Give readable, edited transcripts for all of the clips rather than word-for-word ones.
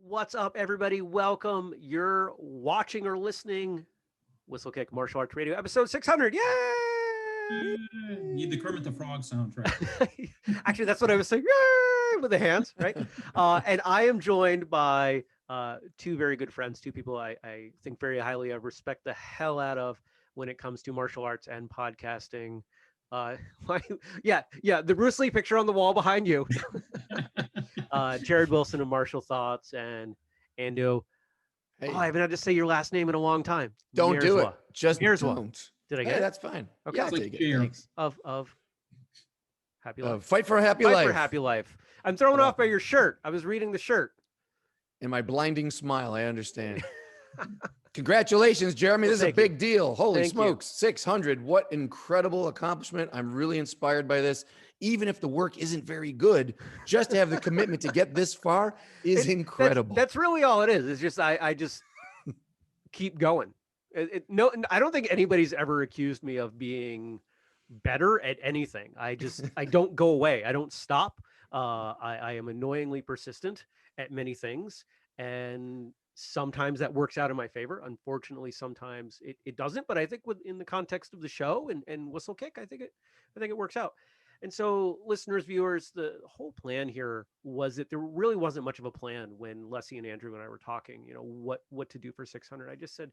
What's up, everybody? Welcome. You're watching or listening Whistlekick Martial Arts Radio, episode 600. Yay! Need the Kermit the Frog soundtrack. Actually, that's what I was saying. Yay! With the hands, right? And I am joined by two very good friends, two people I think very highly of, respect the hell out of when it comes to martial arts and podcasting. Uh, yeah, the Bruce Lee picture on the wall behind you. Jared Wilson of Martial Thoughts and Ando. Hey, Oh, I haven't had to say your last name in a long time. don't do it. Mierzwa. Just Mierzwa. don't. Did I Hey, get it? that's fine. Okay. Yeah, I'll It's like take it. cheer. Thanks. Of Happy Life. Fight for a happy Fight life. for Happy Life. I'm thrown off by your shirt. I was reading the shirt. And my blinding smile, I understand. Congratulations, Jeremy. This is a thank you. big deal. Holy Thank you. smokes. 600. What incredible accomplishment. I'm really inspired by this. Even if the work isn't very good, just to have the commitment to get this far is incredible. That's really all it is. It's just I just keep going. No, I don't think anybody's ever accused me of being better at anything. I don't go away. I don't stop. I am annoyingly persistent at many things, and sometimes that works out in my favor. Unfortunately, sometimes it doesn't. But I think within the context of the show and Whistlekick, I think it works out. And so, listeners, viewers, the whole plan here was that there really wasn't much of a plan when Leslie and Andrew and I were talking. You know what to do for 600. I just said,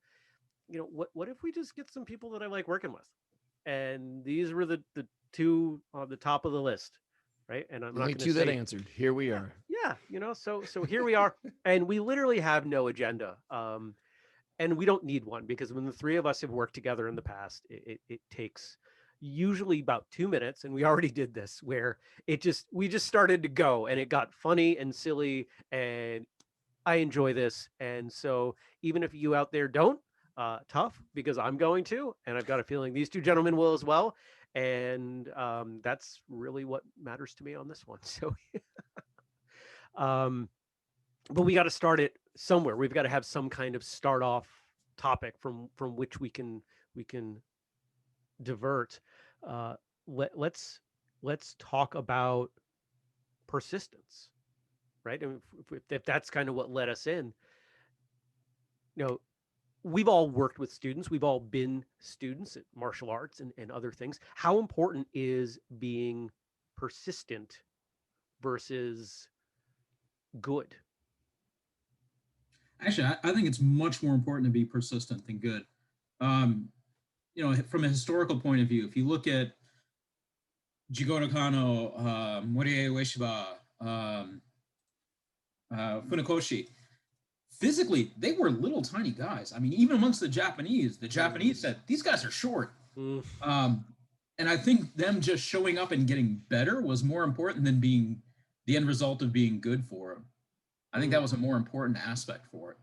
what if we just get some people that I like working with? And these were the two on the top of the list, right? And I'm Only not two going to that say, answered. Here we are. yeah, so here we are, and we literally have no agenda. And we don't need one, because when the three of us have worked together in the past, it takes usually about 2 minutes, and we already did this where we just started to go, and it got funny and silly, and I enjoy this. And so even if you out there don't, tough, because I'm going to, and I've got a feeling these two gentlemen will as well. And that's really what matters to me on this one. So, but we got to start it somewhere. We've got to have some kind of start off topic from which we can divert. Let's talk about persistence, right? And if that's kind of what led us in, we've all worked with students. We've all been students at martial arts and other things. How important is being persistent versus good? Actually, I think it's much more important to be persistent than good. From a historical point of view, if you look at Jigoro Kano, Morie Ueshiba, Funakoshi, physically, they were little tiny guys. I mean, even amongst the Japanese said, these guys are short. And I think them just showing up and getting better was more important than being the end result of being good for them. I think that was a more important aspect for it.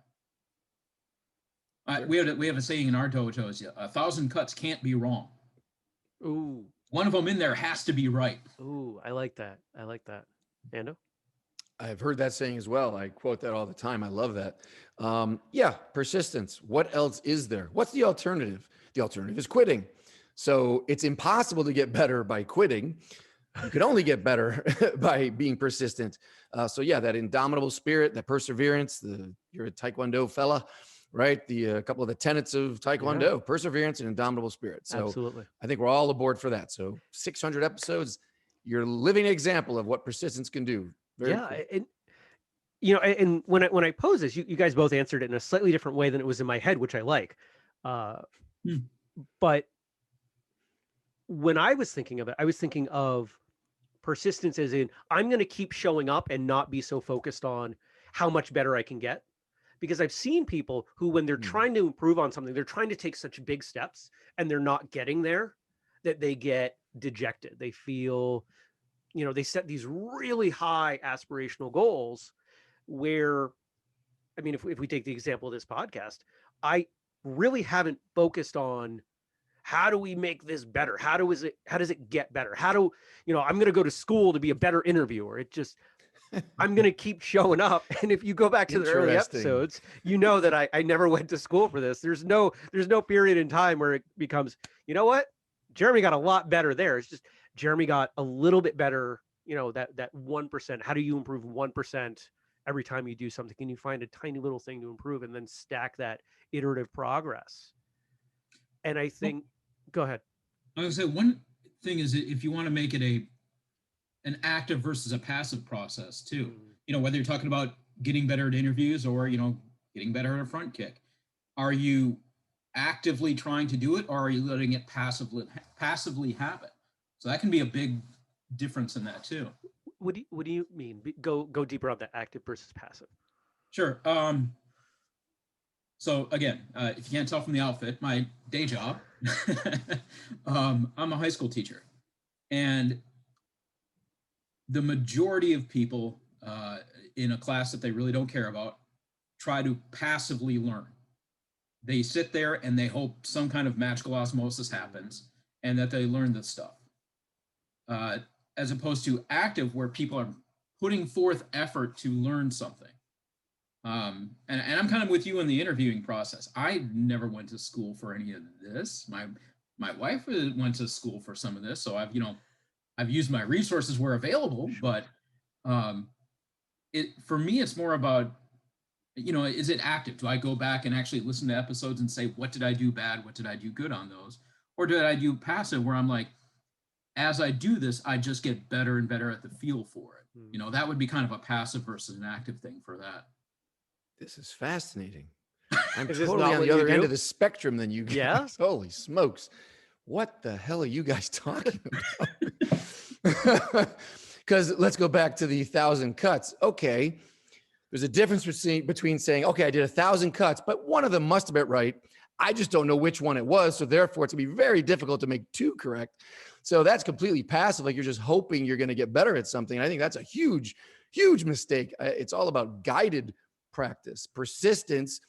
We have a saying in our dojos: 1,000 cuts can't be wrong. Ooh. One of them in there has to be right. Ooh, I like that. Ando? I've heard that saying as well. I quote that all the time. I love that. Yeah, persistence. What else is there? What's the alternative? The alternative is quitting. So it's impossible to get better by quitting. You could only get better by being persistent. So yeah, that indomitable spirit, that perseverance, you're a Taekwondo fella, right? A couple of the tenets of Taekwondo, perseverance and indomitable spirit. So absolutely. I think we're all aboard for that. So 600 episodes, you're a living example of what persistence can do. Very cool. And when I pose this, you guys both answered it in a slightly different way than it was in my head, which I like. But when I was thinking of it, I was thinking of persistence as in, I'm going to keep showing up and not be so focused on how much better I can get. Because I've seen people who, when they're trying to improve on something, they're trying to take such big steps and they're not getting there, that they get dejected. They feel, they set these really high aspirational goals where, I mean, if we take the example of this podcast, I really haven't focused on how do we make this better? How does it get better? I'm going to go to school to be a better interviewer. I'm going to keep showing up. And if you go back to the early episodes, you know that I never went to school for this. There's no period in time where it becomes, you know what? Jeremy got a lot better there. It's just Jeremy got a little bit better, that 1%. How do you improve 1% every time you do something, and you find a tiny little thing to improve, and then stack that iterative progress. And I Well, think, go ahead. I was gonna say one thing is if you want to make it an active versus a passive process too. Mm. Whether you're talking about getting better at interviews or getting better at a front kick, are you actively trying to do it, or are you letting it passively happen? So that can be a big difference in that too. What do you mean? Go deeper on the active versus passive. Sure. So again, if you can't tell from the outfit, my day job, I'm a high school teacher, and the majority of people in a class that they really don't care about try to passively learn. They sit there and they hope some kind of magical osmosis happens and that they learn this stuff. As opposed to active, where people are putting forth effort to learn something. And I'm kind of with you in the interviewing process. I never went to school for any of this. My wife went to school for some of this, so I've used my resources where available. Sure. But for me, it's more about, is it active? Do I go back and actually listen to episodes and say, what did I do bad? What did I do good on those? Or did I do passive, where I'm like, as I do this, I just get better and better at the feel for it. Mm. That would be kind of a passive versus an active thing for that. This is fascinating. I'm Is this totally not on what the you other end do? of the spectrum than you guys. Yeah? Holy smokes. What the hell are you guys talking about? Because let's go back to the 1,000 cuts. Okay. There's a difference between saying, okay, I did 1,000 cuts, but one of them must have been right. I just don't know which one it was. So therefore, it's going to be very difficult to make two correct. So that's completely passive. Like you're just hoping you're going to get better at something. I think that's a huge, huge mistake. It's all about guided practice, persistence.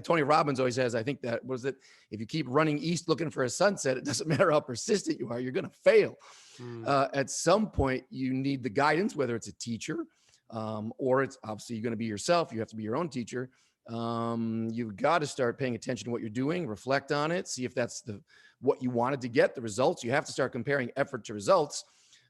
Tony Robbins always says, I think that was it. If you keep running east looking for a sunset, it doesn't matter how persistent you are, you're going to fail. At some point, you need the guidance, whether it's a teacher or it's obviously you're going to be yourself. You have to be your own teacher. You've got to start paying attention to what you're doing, reflect on it, see if that's what you wanted to get, the results. You have to start comparing effort to results.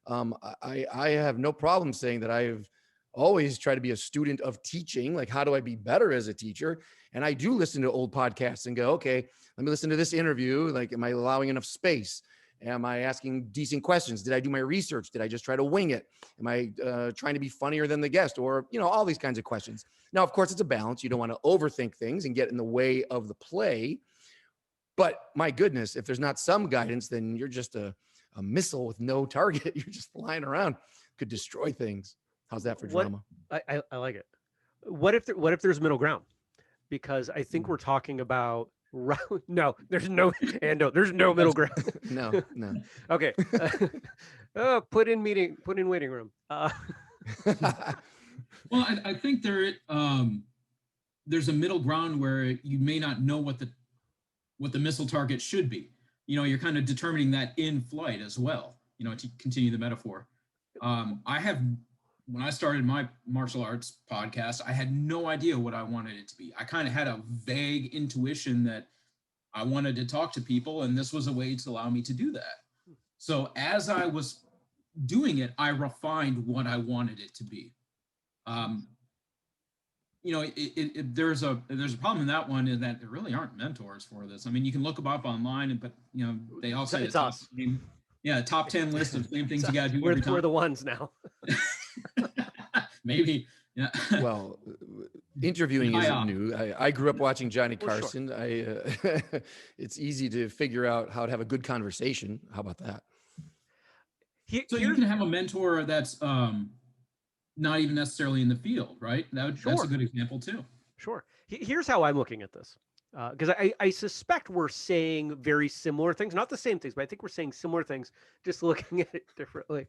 I have no problem saying that I've always tried to be a student of teaching. Like, how do I be better as a teacher? And I do listen to old podcasts and go, okay, let me listen to this interview. Like, am I allowing enough space? Am I asking decent questions? Did I do my research? Did I just try to wing it? Am I trying to be funnier than the guest? Or, all these kinds of questions. Now, of course, it's a balance. You don't want to overthink things and get in the way of the play. But my goodness, if there's not some guidance, then you're just a missile with no target. You're just flying around, could destroy things. How's that for drama? I like it. What if there's middle ground? Because I think we're talking about no, there's no there's no middle ground. No. Okay. Put in waiting room. Well, I think there's a middle ground where you may not know what the missile target should be. You're kind of determining that in flight as well. To continue the metaphor. When I started my martial arts podcast, I had no idea what I wanted it to be. I kind of had a vague intuition that I wanted to talk to people, and this was a way to allow me to do that. So as I was doing it, I refined what I wanted it to be. There's a problem in that one, in that there really aren't mentors for this. I mean, you can look them up online, but they all say it's us. Top 10 list of same things you got to do every time. We're the ones now. Maybe. Yeah. Well, interviewing isn't new. I grew up watching Johnny Carson. Sure. It's easy to figure out how to have a good conversation. How about that? So you can have a mentor that's not even necessarily in the field, right? That's a good example too. Sure. Here's how I'm looking at this. Because I suspect we're saying very similar things, not the same things, but I think we're saying similar things, just looking at it differently.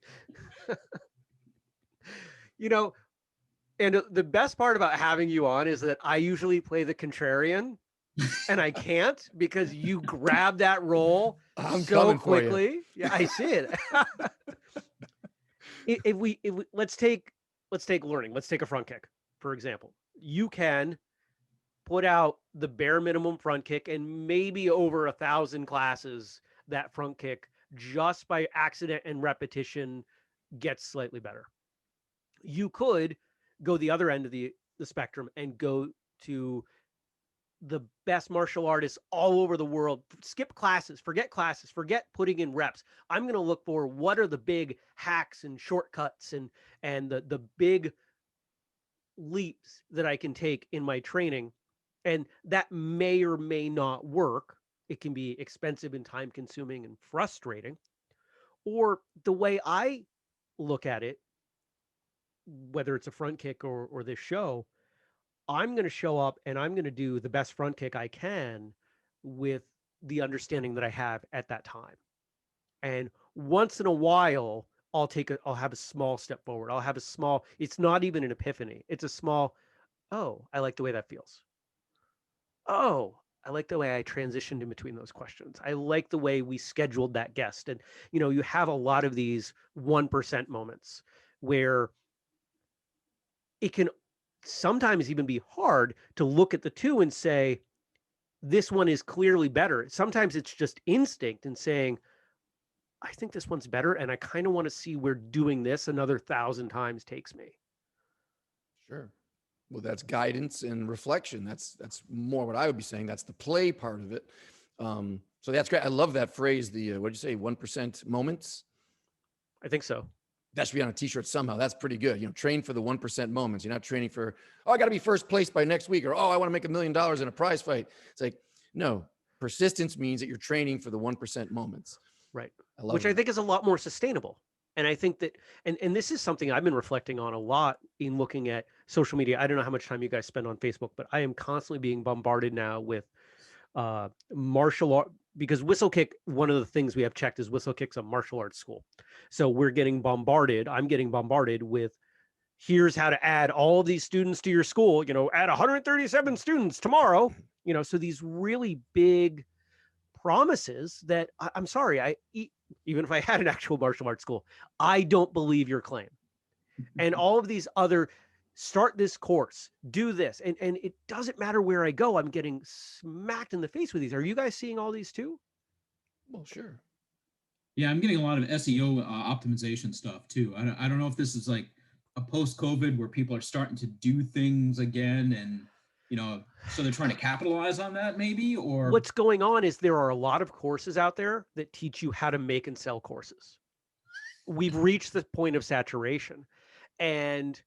And the best part about having you on is that I usually play the contrarian, and I can't because you grab that role so quickly. Yeah, I see it. If we let's take learning. Let's take a front kick, for example. You can put out the bare minimum front kick, and maybe over 1,000 classes, that front kick just by accident and repetition gets slightly better. You could go the other end of the the spectrum and go to the best martial artists all over the world. Skip classes, forget putting in reps. I'm going to look for what are the big hacks and shortcuts and the big leaps that I can take in my training. And that may or may not work. It can be expensive and time consuming and frustrating. Or the way I look at it, whether it's a front kick or this show, I'm going to show up and I'm going to do the best front kick I can with the understanding that I have at that time. And once in a while, I'll have a small step forward. I'll have a small, it's not even an epiphany. It's a small, oh, I like the way that feels. Oh, I like the way I transitioned in between those questions. I like the way we scheduled that guest. And, you have a lot of these 1% moments where it can sometimes even be hard to look at the two and say, this one is clearly better. Sometimes it's just instinct and saying, I think this one's better. And I kind of want to see where doing this another 1,000 times takes me. Sure. Well, that's guidance and reflection. That's more what I would be saying. That's the play part of it. So that's great. I love that phrase. The what'd you say? 1% moments. I think so. That should be on a t-shirt somehow. That's pretty good. Train for the 1% moments. You're not training for, oh, I got to be first place by next week, or, oh, I want to make $1 million in a prize fight. It's like, no, persistence means that you're training for the 1% moments. Right. I think is a lot more sustainable. And I think that, and this is something I've been reflecting on a lot in looking at social media. I don't know how much time you guys spend on Facebook, but I am constantly being bombarded now with martial art, because whistlekick, one of the things we have checked is whistlekick's a martial arts school. So I'm getting bombarded with, here's how to add all of these students to your school, add 137 students tomorrow, so these really big promises that I'm sorry, even if I had an actual martial arts school, I don't believe your claim. And all of these other, start this course, do this. And it doesn't matter where I go, I'm getting smacked in the face with these. Are you guys seeing all these too? Well, sure. Yeah, I'm getting a lot of SEO optimization stuff too. I don't know if this is like a post-COVID where people are starting to do things again, and so they're trying to capitalize on that maybe, or what's going on is there are a lot of courses out there that teach you how to make and sell courses. We've reached the point of saturation. And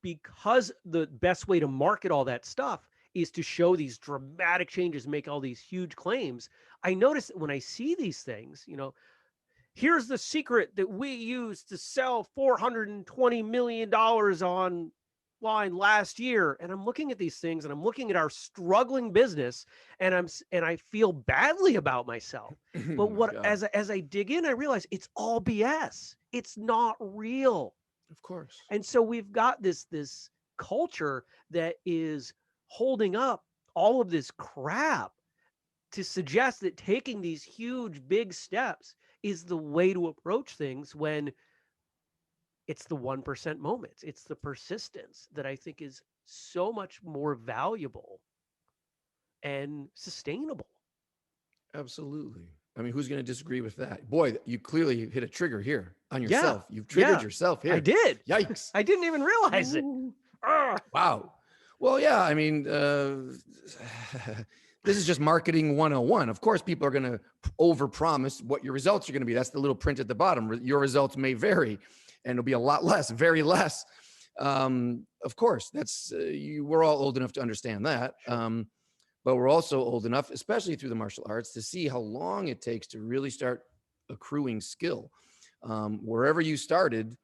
because the best way to market all that stuff is to show these dramatic changes, make all these huge claims, I notice that when I see these things, here's the secret that we used to sell $420 million online last year. And I'm looking at these things and I'm looking at our struggling business, and I feel badly about myself. But as I dig in, I realize it's all BS. It's not real. Of course. And so we've got this culture that is holding up all of this crap to suggest that taking these huge, big steps is the way to approach things, when it's the 1% moments. It's the persistence that I think is so much more valuable and sustainable. Absolutely. I mean, who's going to disagree with that? Boy, you clearly hit a trigger here on yourself. You've triggered yourself here. I did. Yikes. I didn't even realize it. Wow. Well, yeah, I mean, this is just marketing 101. Of course, people are going to overpromise what your results are going to be. That's the little print at the bottom. Your results may vary, and it'll be a lot less, very less. Of course, that's we're all old enough to understand that. Sure. But we're also old enough, especially through the martial arts, to see how long it takes to really start accruing skill. Wherever you started,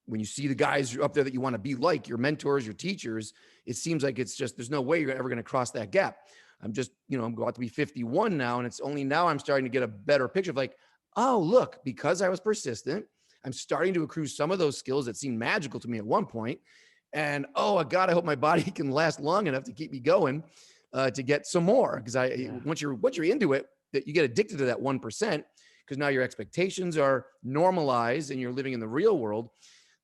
when you see the guys up there that you want to be like, your mentors, your teachers, it seems like it's just, there's no way you're ever going to cross that gap. I'm just, I'm about to be 51 now, and it's only now I'm starting to get a better picture of like, oh, look, because I was persistent, I'm starting to accrue some of those skills that seemed magical to me at one point. And, oh, God, I hope my body can last long enough to keep me going. To get some more, because once you're into it, that you get addicted to that 1%, because now your expectations are normalized and you're living in the real world.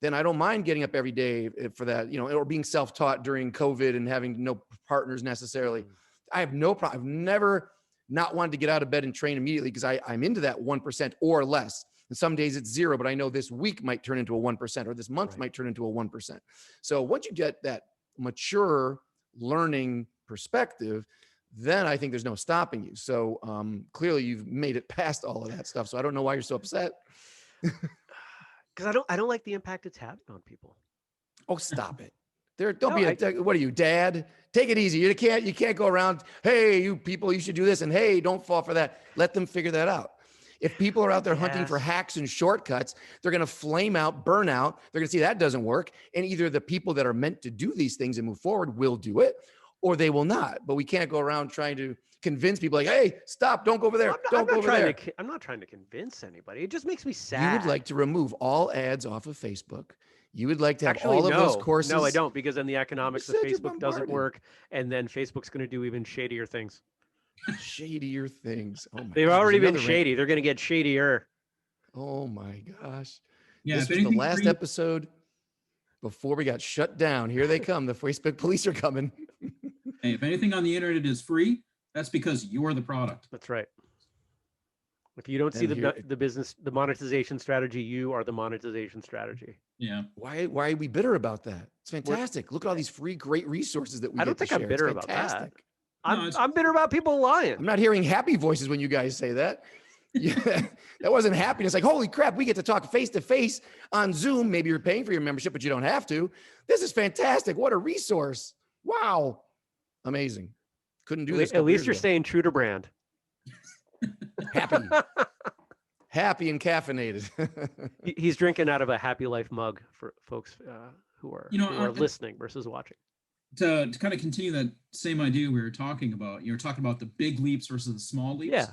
Then I don't mind getting up every day for that, or being self-taught during COVID and having no partners necessarily. I have no problem. I've never not wanted to get out of bed and train immediately, because I'm into that 1% or less. And some days it's 0, but I know this week might turn into a 1%, or this month Right. might turn into a 1%. So once you get that mature learning perspective, then I think there's no stopping you. So clearly you've made it past all of that stuff. So I don't know why you're so upset. Because I don't like the impact it's having on people. Oh, stop it. Don't No, be what are you, dad? Take it easy. You can't go around, hey, you people, you should do this, and hey, don't fall for that. Let them figure that out. If people are out there hunting for hacks and shortcuts, they're going to flame out, burn out. They're going to see that doesn't work. And either the people that are meant to do these things and move forward will do it, or they will not. But we can't go around trying to convince people like, hey, stop, don't go over there. Don't go over there. I'm not trying to convince anybody. It just makes me sad. You would like to remove all ads off of Facebook. You would like to have all of those courses. No, I don't, because then the economics of Facebook doesn't work. And then Facebook's going to do even shadier things. Shadier things. Oh my! They've already been shady. They're going to get shadier. Oh my gosh! Yeah, this was the last episode before we got shut down. Here they come. The Facebook police are coming. Hey, if anything on the internet is free, that's because you're the product. That's right. If you don't see the business, the monetization strategy, you are the monetization strategy. Yeah. Why are we bitter about that? It's fantastic. Look at all these free, great resources that we. I don't think I'm bitter about that. I'm bitter about people lying. I'm not hearing happy voices when you guys say that. Yeah, that wasn't happiness. Like, holy crap, we get to talk face to face on Zoom. Maybe you're paying for your membership, but you don't have to. This is fantastic. What a resource. Wow. Amazing. Couldn't do this. At least you're staying true to brand. Happy and caffeinated. He's drinking out of a Happy Life mug for folks who are listening versus watching. To kind of continue that same idea we were talking about, you were talking about the big leaps versus the small leaps. Yeah.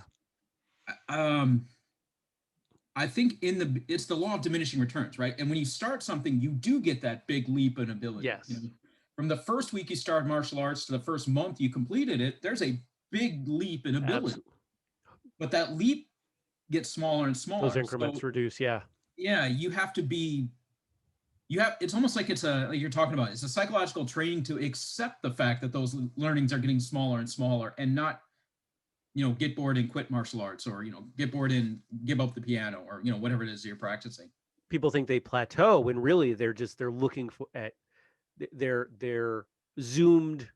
I think it's the law of diminishing returns, right? And when you start something, you do get that big leap in ability. Yes. From the first week you started martial arts to the first month you completed it, there's a big leap in ability. Absolutely. But that leap gets smaller and smaller. Those increments reduce, yeah. Yeah, you have to be. It's almost like like you're talking about. It's a psychological training to accept the fact that those learnings are getting smaller and smaller, and not, get bored and quit martial arts, or get bored and give up the piano, or whatever it is you're practicing. People think they plateau when really they're looking they're zoomed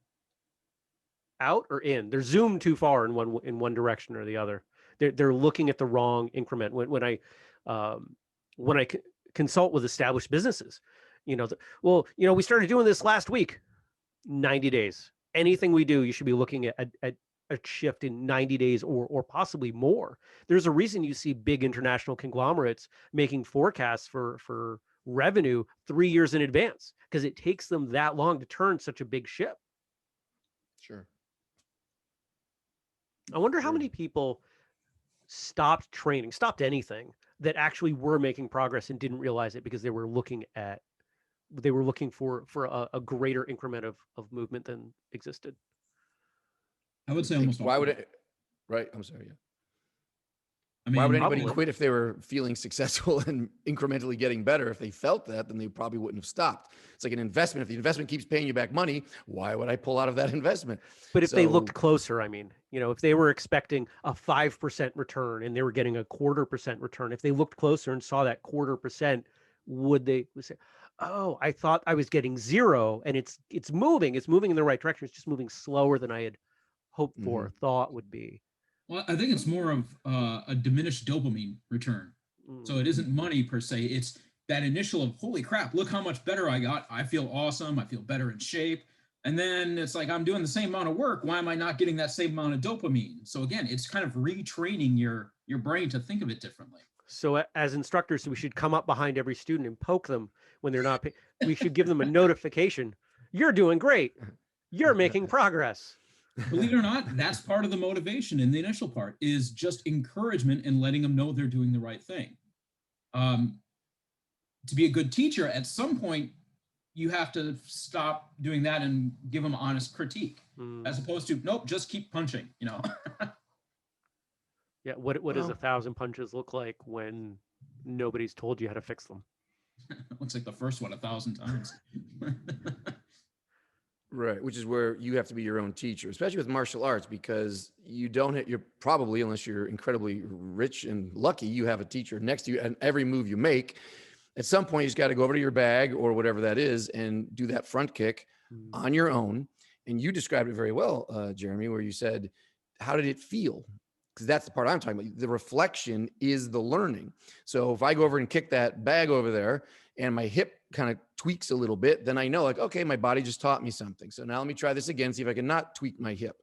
out or in. They're zoomed too far in one direction or the other. They're looking at the wrong increment. When I consult with established businesses, we started doing this last week. 90 days. Anything we do, you should be looking at a shift in 90 days or possibly more. There's a reason you see big international conglomerates making forecasts for revenue 3 years in advance, because it takes them that long to turn such a big ship. Sure. I wonder how many people stopped training, stopped anything, that actually were making progress and didn't realize it because they were looking for a greater increment of movement than existed. I would say almost. Why would it? Right. I'm sorry. Yeah. I mean, why would anybody quit if they were feeling successful and incrementally getting better? If they felt that, then they probably wouldn't have stopped. It's like an investment. If the investment keeps paying you back money, why would I pull out of that investment? But if they looked closer, if they were expecting a 5% return and they were getting a 0.25% return, if they looked closer and saw that 0.25%, would they say, oh, I thought I was getting 0 and it's moving in the right direction. It's just moving slower than I had hoped for, thought would be. Well, I think it's more of a diminished dopamine return. So it isn't money per se. It's that initial of, holy crap, look how much better I got. I feel awesome. I feel better in shape. And then it's like, I'm doing the same amount of work. Why am I not getting that same amount of dopamine? So again, it's kind of retraining your brain to think of it differently. So as instructors, we should come up behind every student and poke them when they're not. We should give them a notification. You're doing great. You're making progress. Believe it or not, that's part of the motivation in the initial part, is just encouragement and letting them know they're doing the right thing. To be a good teacher, at some point, you have to stop doing that and give them honest critique, as opposed to, nope, just keep punching, Yeah, what does 1,000 punches look like when nobody's told you how to fix them? Looks like the first one 1,000 times. Right, which is where you have to be your own teacher, especially with martial arts, because you're probably, unless you're incredibly rich and lucky, you have a teacher next to you, and every move you make, at some point, you just got to go over to your bag or whatever that is and do that front kick on your own. And you described it very well, Jeremy, where you said, how did it feel? Because that's the part I'm talking about. The reflection is the learning. So if I go over and kick that bag over there and my hip kind of tweaks a little bit, then I know, like, okay, my body just taught me something. So now let me try this again, see if I can not tweak my hip.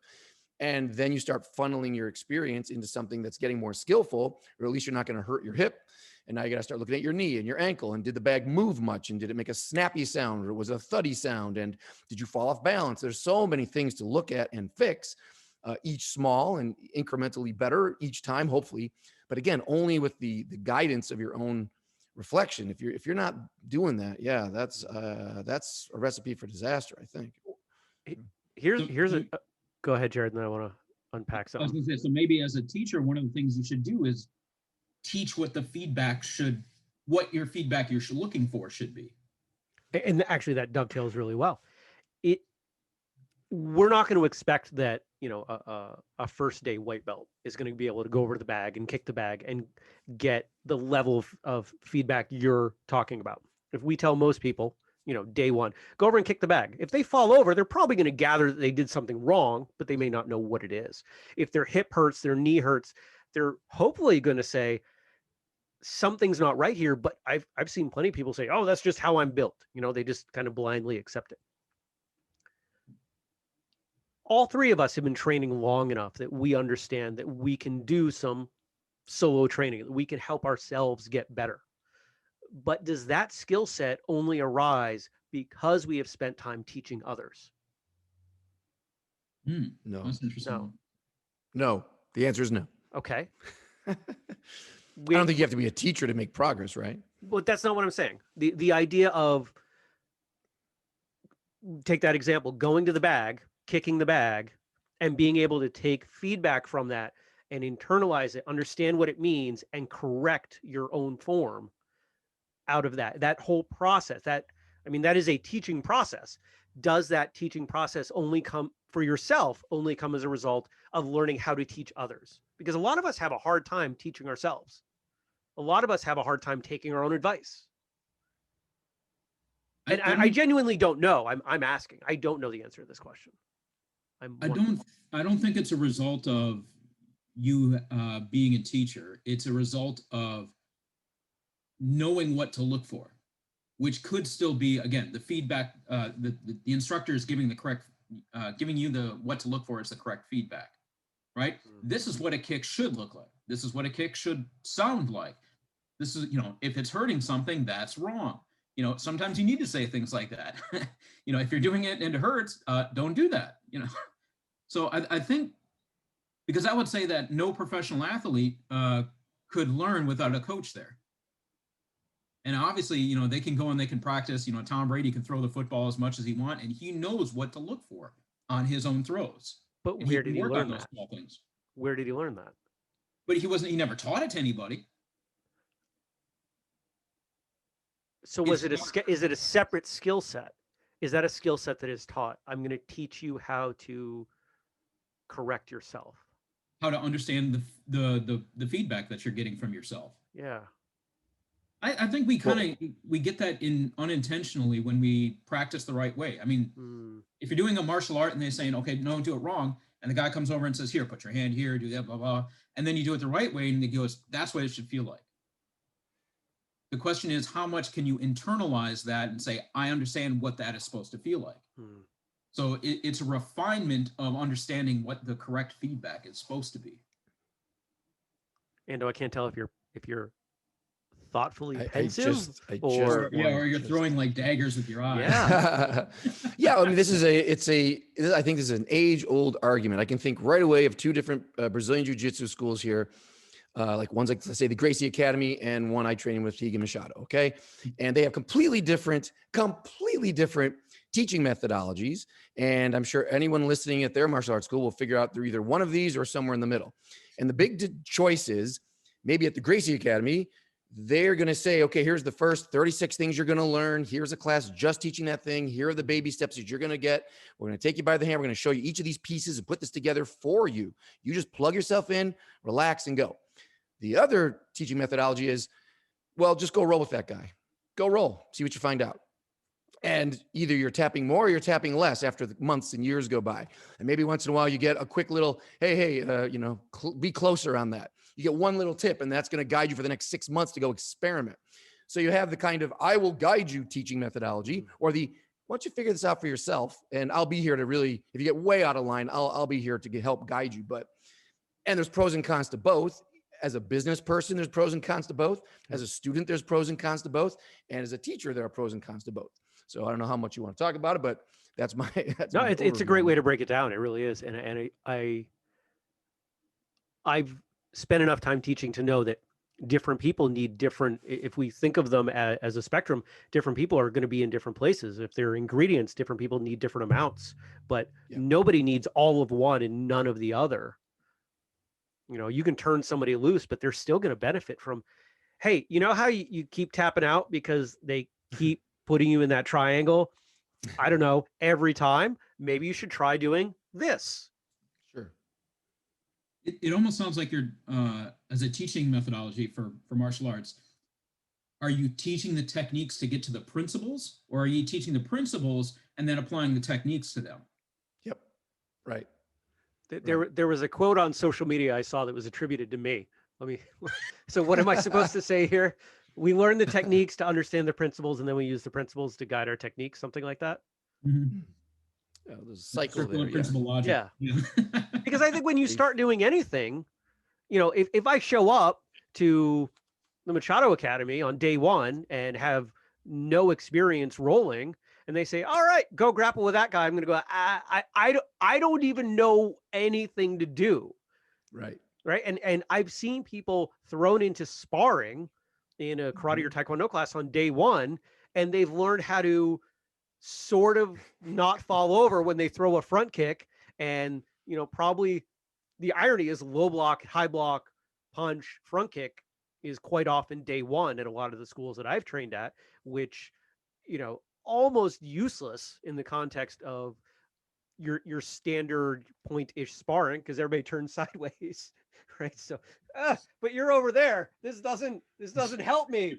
And then you start funneling your experience into something that's getting more skillful, or at least you're not going to hurt your hip. And now you got to start looking at your knee and your ankle. And did the bag move much? And did it make a snappy sound, or was it a thuddy sound? And did you fall off balance? There's so many things to look at and fix, each small and incrementally better each time, hopefully. But again, only with the guidance of your own reflection. If you're not doing that, yeah, that's a recipe for disaster, I think. Here's a go ahead, Jared, and then I want to unpack I was something. gonna say, so maybe as a teacher, one of the things you should do is teach what what your feedback you're looking for should be. And actually that dovetails really well. We're not going to expect that, a first day white belt is going to be able to go over to the bag and kick the bag and get the level of feedback you're talking about. If we tell most people, day one, go over and kick the bag. If they fall over, they're probably going to gather that they did something wrong, but they may not know what it is. If their hip hurts, their knee hurts, they're hopefully going to say, something's not right here. But I've seen plenty of people say, oh, that's just how I'm built. They just kind of blindly accept it. All three of us have been training long enough that we understand that we can do some solo training, that we can help ourselves get better. But does that skill set only arise because we have spent time teaching others? No. That's interesting. No. The answer is no. Okay. I don't think you have to be a teacher to make progress, right? But that's not what I'm saying. The idea of, take that example, going to the bag, kicking the bag, and being able to take feedback from that and internalize it, understand what it means, and correct your own form out of that whole process. That is a teaching process. Does that teaching process only come as a result of learning how to teach others? Because a lot of us have a hard time teaching ourselves. A lot of us have a hard time taking our own advice. And I genuinely don't know. I'm asking. I don't know the answer to this question. I don't think it's a result of you being a teacher. It's a result of knowing what to look for, which could still be, again, the feedback. The instructor is giving giving you what to look for is the correct feedback, right? Mm-hmm. This is what a kick should look like. This is what a kick should sound like. This is, if it's hurting something, that's wrong. Sometimes you need to say things like that. If you're doing it and it hurts, don't do that. So I think, because I would say that no professional athlete could learn without a coach there. And obviously, they can go and they can practice. Tom Brady can throw the football as much as he wants, and he knows what to look for on his own throws. But where did he learn that? Where did he learn that? But he never taught it to anybody. So is it a separate skill set? Is that a skill set that is taught? I'm going to teach you how to correct yourself. How to understand the feedback that you're getting from yourself. Yeah. I think we get that unintentionally when we practice the right way. If you're doing a martial art and they're saying, okay, no, do it wrong, and the guy comes over and says, here, put your hand here, do that, blah, blah, and then you do it the right way, and he goes, that's what it should feel like. The question is, how much can you internalize that and say, I understand what that is supposed to feel like? So it's a refinement of understanding what the correct feedback is supposed to be. Ando, I can't tell if you're thoughtfully pensive, or you're throwing like daggers with your eyes. Yeah. Yeah. I mean, I think this is an age-old argument. I can think right away of two different Brazilian Jiu-Jitsu schools here. One's like, let's say, the Gracie Academy, and one I train with, Higa Machado. Okay. And they have completely different teaching methodologies. And I'm sure anyone listening at their martial arts school will figure out they're either one of these or somewhere in the middle. And the big choice is, maybe at the Gracie Academy, they're going to say, okay, here's the first 36 things you're going to learn. Here's a class just teaching that thing. Here are the baby steps that you're going to get. We're going to take you by the hand. We're going to show you each of these pieces and put this together for you. You just plug yourself in, relax, and go. The other teaching methodology is, well, just go roll with that guy. Go roll, see what you find out. And either you're tapping more or you're tapping less after the months and years go by. And maybe once in a while you get a quick little, hey, be closer on that. You get one little tip, and that's going to guide you for the next 6 months to go experiment. So you have the kind of, I will guide you teaching methodology, or the, why don't you figure this out for yourself? And I'll be here to really, if you get way out of line, I'll be here to help guide you. And there's pros and cons to both. As a business person, there's pros and cons to both. As a student, there's pros and cons to both. And as a teacher, there are pros and cons to both. So I don't know how much you want to talk about it, but that's my, it's a great way to break it down. It really is. And I've spent enough time teaching to know that different people need different, if we think of them as a spectrum, different people are going to be in different places. If they're ingredients, different people need different amounts, but nobody needs all of one and none of the other. You can turn somebody loose, but they're still going to benefit from, hey, you know how you keep tapping out because they keep putting you in that triangle? I don't know, every time, maybe you should try doing this. Sure. It almost sounds like you're, as a teaching methodology for martial arts, are you teaching the techniques to get to the principles, or are you teaching the principles and then applying the techniques to them? Yep. Right. There was a quote on social media I saw that was attributed to me. So what am I supposed to say here? We learn the techniques to understand the principles, and then we use the principles to guide our techniques, something like that. Mm-hmm. Yeah, there's a cycle there. Principle logic. Yeah. Because I think when you start doing anything, if I show up to the Machado Academy on day one and have no experience rolling, and they say, all right, go grapple with that guy, I'm going to go, I don't even know anything to do. Right. Right. And I've seen people thrown into sparring in a karate or taekwondo class on day one, and they've learned how to sort of not fall over when they throw a front kick. And, probably the irony is low block, high block, punch, front kick is quite often day one at a lot of the schools that I've trained at, which, almost useless in the context of your standard point-ish sparring, because everybody turns sideways, right? So, but you're over there. This doesn't help me.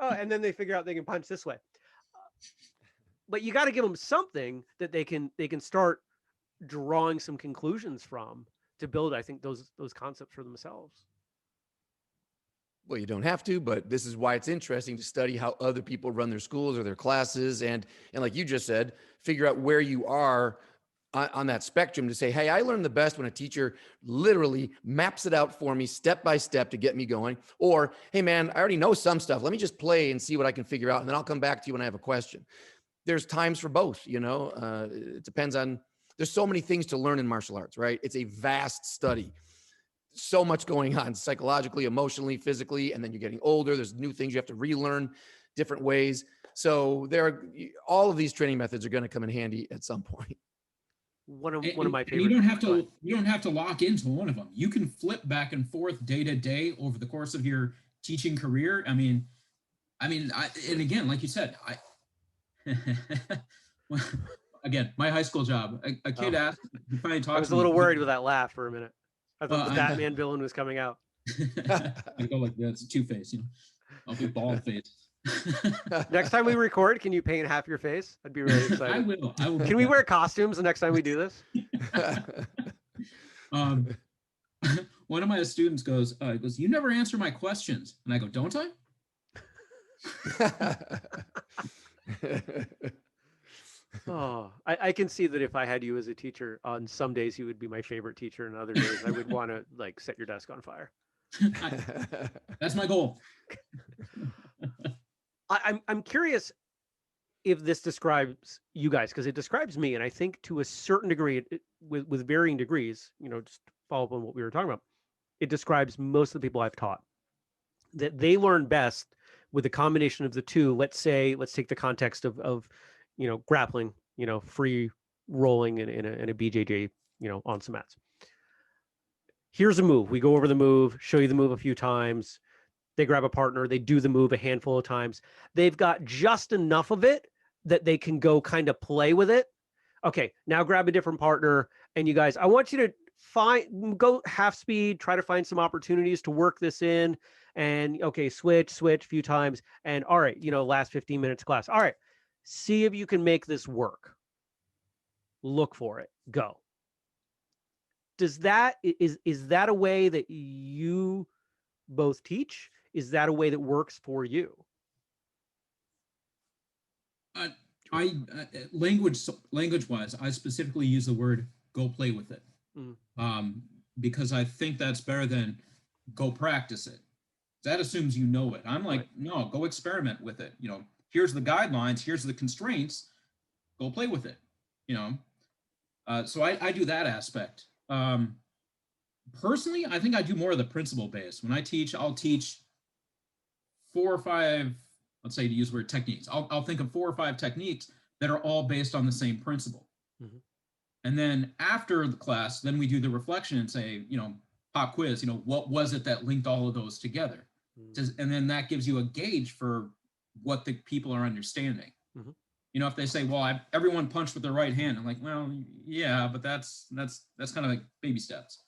And then they figure out they can punch this way. But you got to give them something that they can start drawing some conclusions from to build, I think, those concepts for themselves. Well, you don't have to, but this is why it's interesting to study how other people run their schools or their classes. And like you just said, figure out where you are on that spectrum to say, hey, I learn the best when a teacher literally maps it out for me step by step to get me going. Or, hey, man, I already know some stuff. Let me just play and see what I can figure out. And then I'll come back to you when I have a question. There's times for both, it depends on, there's so many things to learn in martial arts, right? It's a vast study. So much going on psychologically, emotionally, physically, and then you're getting older. There's new things you have to relearn, different ways. So all of these training methods are going to come in handy at some point. One of my favorite. You don't have to lock into one of them. You can flip back and forth day to day over the course of your teaching career. And again, like you said, again, my high school job, a kid asked, he finally talked. I was a little worried with that laugh for a minute. I thought the Batman villain was coming out. I go like this, Two-Face, I'll be bald face. Next time we record, can you paint half your face? I'd be really excited. I will. Can we wear costumes the next time we do this? One of my students goes, you never answer my questions. And I go, don't I? Oh, I can see that if I had you as a teacher, on some days you would be my favorite teacher, and other days I would want to set your desk on fire. That's my goal. I'm curious if this describes you guys, because it describes me, and I think to a certain degree, with varying degrees, just follow up on what we were talking about, it describes most of the people I've taught, that they learn best with a combination of the two. Let's take the context of grappling, free rolling in a BJJ, on some mats. Here's a move. We go over the move, show you the move a few times. They grab a partner, they do the move a handful of times. They've got just enough of it that they can go kind of play with it. Okay, now grab a different partner. And you guys, I want you to go half speed, try to find some opportunities to work this in. And okay, switch a few times. And all right, last 15 minutes class. All right, see if you can make this work. Look for it. Go. Is that a way that you both teach? Is that a way that works for you? Language wise, I specifically use the word "go play with it," because I think that's better than "go practice it." That assumes you know it. I'm like, no, go experiment with it. Here's the guidelines, here's the constraints. Go play with it. So I do that aspect. Personally, I think I do more of the principle based. When I teach, I'll teach 4 or 5, let's say to use the word techniques. I'll think of 4 or 5 techniques that are all based on the same principle. Mm-hmm. And then after the class, then we do the reflection and say, pop quiz, what was it that linked all of those together? Mm-hmm. And then that gives you a gauge for what the people are understanding. Mm-hmm. If they say, well, everyone punched with their right hand, I'm like, well, yeah, but that's kind of like baby steps.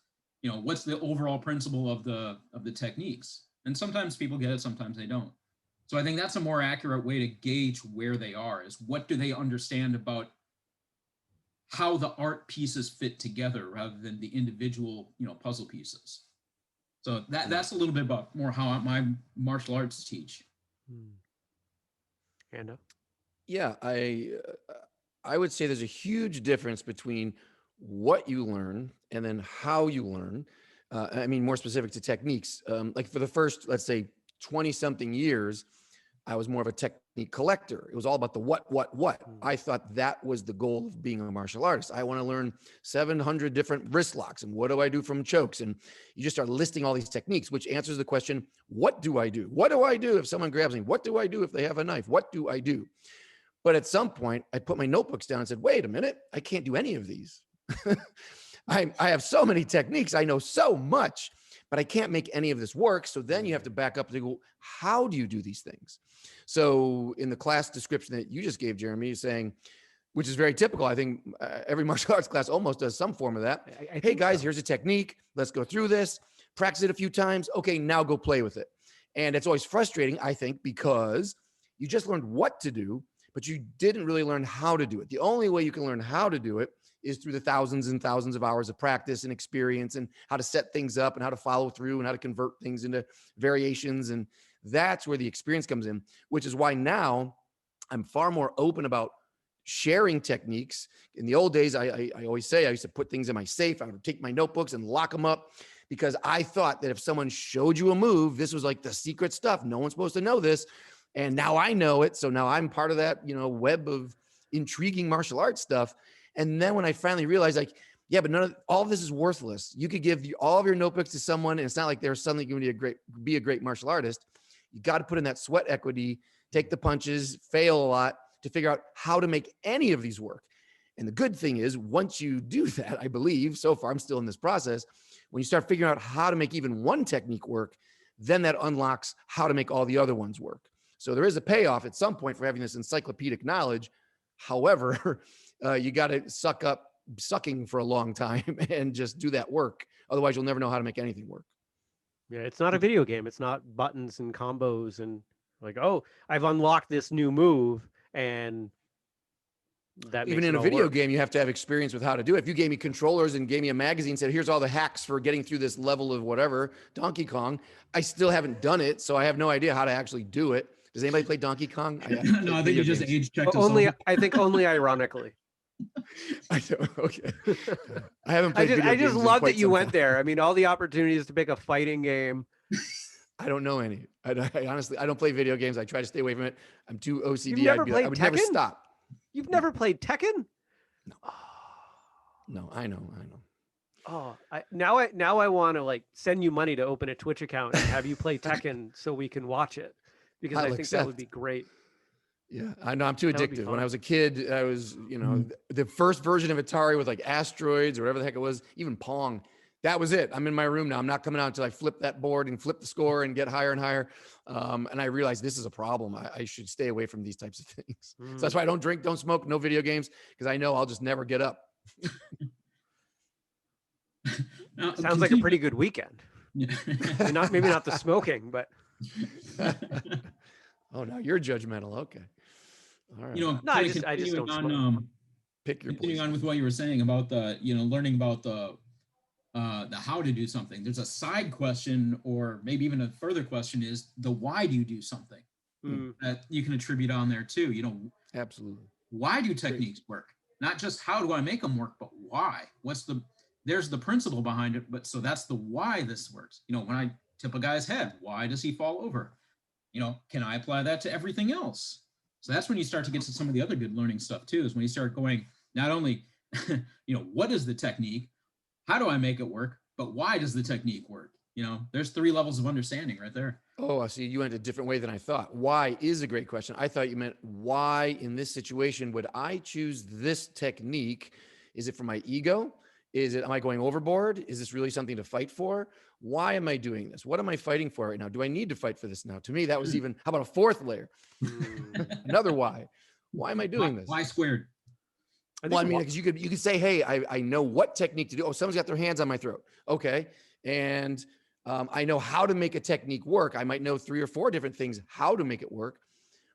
What's the overall principle of the techniques? And sometimes people get it, sometimes they don't. So I think that's a more accurate way to gauge where they are, is what do they understand about how the art pieces fit together rather than the individual, puzzle pieces. So that's a little bit about more how my martial arts teach. Ando? Yeah, I would say there's a huge difference between what you learn and then how you learn. More specific to techniques. Like for the first, let's say, 20 something years, I was more of a technique collector. It was all about the what. I thought that was the goal of being a martial artist. I want to learn 700 different wrist locks. And what do I do from chokes? And you just start listing all these techniques, which answers the question, what do I do? What do I do if someone grabs me? What do I do if they have a knife? What do I do? But at some point, I put my notebooks down and said, wait a minute, I can't do any of these. I have so many techniques. I know so much, but I can't make any of this work. So then you have to back up and go, how do you do these things? So in the class description that you just gave, Jeremy, saying, which is very typical. I think every martial arts class almost does some form of that. Hey guys, here's a technique. Let's go through this, practice it a few times. Okay, now go play with it. And it's always frustrating, I think, because you just learned what to do, but you didn't really learn how to do it. The only way you can learn how to do it is through the thousands and thousands of hours of practice and experience and how to set things up and how to follow through and how to convert things into variations. And that's where the experience comes in, which is why now I'm far more open about sharing techniques. In the old days, I always say I used to put things in my safe. I would take my notebooks and lock them up because I thought that if someone showed you a move, this was like the secret stuff. No one's supposed to know this. And now I know it. So now I'm part of that, web of intriguing martial arts stuff. And then when I finally realized, like, yeah, but all of this is worthless. You could give all of your notebooks to someone, and it's not like they're suddenly going to be a great martial artist. You got to put in that sweat equity, take the punches, fail a lot to figure out how to make any of these work. And the good thing is, once you do that, I believe, so far I'm still in this process, when you start figuring out how to make even one technique work, then that unlocks how to make all the other ones work. So there is a payoff at some point for having this encyclopedic knowledge. However, you got to sucking for a long time and just do that work. Otherwise, you'll never know how to make anything work. Yeah, it's not a video game. It's not buttons and combos and like, oh, I've unlocked this new move, and that even in a video game, you have to have experience with how to do it. If you gave me controllers and gave me a magazine and said, here's all the hacks for getting through this level of whatever, Donkey Kong, I still haven't done it, so I have no idea how to actually do it. Does anybody play Donkey Kong? No, I think you just age checked. I think only ironically. I don't. Okay. I haven't played video games. I just love that you went there. I mean, all the opportunities to pick a fighting game. I don't know any. I honestly, I don't play video games. I try to stay away from it. I'm too OCD. You've never played I would Tekken? never stop. You've never played Tekken? No. No, I know. Oh, now I want to like send you money to open a Twitch account and have you play Tekken so we can watch it, because I think that would be great. Yeah, I know. I'm too addictive. When I was a kid, I was, the first version of Atari with like Asteroids or whatever the heck it was, even Pong. That was it. I'm in my room now. I'm not coming out until I flip that board and flip the score and get higher and higher. And I realized this is a problem. I should stay away from these types of things. So that's why I don't drink, don't smoke, no video games, because I know I'll just never get up. Now, sounds like a pretty good weekend. Yeah. maybe not the smoking, but oh, now you're judgmental. Okay. All right. No, I just don't smoke. Pick your continuing on with what you were saying about the, learning about the how to do something. There's a side question, or maybe even a further question, is the why do you do something? That you can attribute on there too. Absolutely. Why do techniques work? Not just how do I make them work, but why? There's the principle behind it, but so that's the why this works. When I tip a guy's head, why does he fall over? Can I apply that to everything else? So that's when you start to get to some of the other good learning stuff too, is when you start going, not only, what is the technique? How do I make it work? But why does the technique work? There's 3 levels of understanding right there. Oh, I see. You went a different way than I thought. Why is a great question. I thought you meant why in this situation would I choose this technique? Is it for my ego? Am I going overboard? Is this really something to fight for? Why am I doing this? What am I fighting for right now? Do I need to fight for this now? To me, that was even, how about a 4th layer? Another why. Why am I doing this? Why squared? Well, I mean, because you could say, hey, I know what technique to do. Oh, someone's got their hands on my throat. Okay. And I know how to make a technique work. I might know 3 or 4 different things, how to make it work.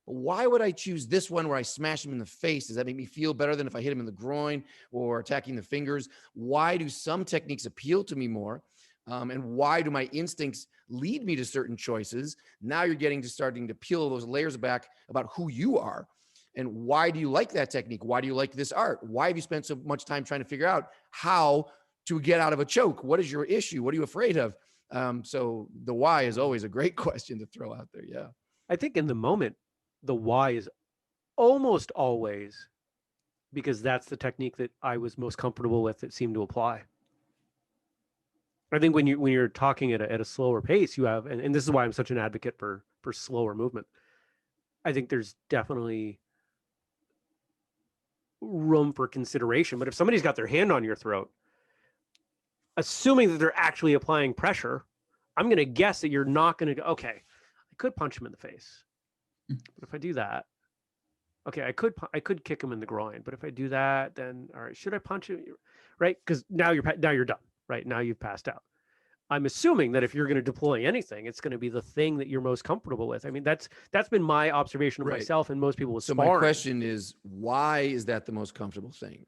But why would I choose this one where I smash him in the face? Does that make me feel better than if I hit him in the groin or attacking the fingers? Why do some techniques appeal to me more? And why do my instincts lead me to certain choices? Now you're starting to peel those layers back about who you are. And why do you like that technique? Why do you like this art? Why have you spent so much time trying to figure out how to get out of a choke? What is your issue? What are you afraid of? So the why is always a great question to throw out there. Yeah. I think in the moment, the why is almost always because that's the technique that I was most comfortable with that seemed to apply. I think when you're talking at a slower pace, you have, and this is why I'm such an advocate for slower movement. I think there's definitely room for consideration. But if somebody's got their hand on your throat, assuming that they're actually applying pressure, I'm going to guess that you're not going to go, okay, I could punch him in the face. But if I do that, okay, I could kick him in the groin. But if I do that, then all right, should I punch him? Right? Because now you're done. Right? Now you've passed out. I'm assuming that if you're going to deploy anything, it's going to be the thing that you're most comfortable with. I mean, that's been my observation of myself and most people with So sparring. my question is, why is that the most comfortable thing?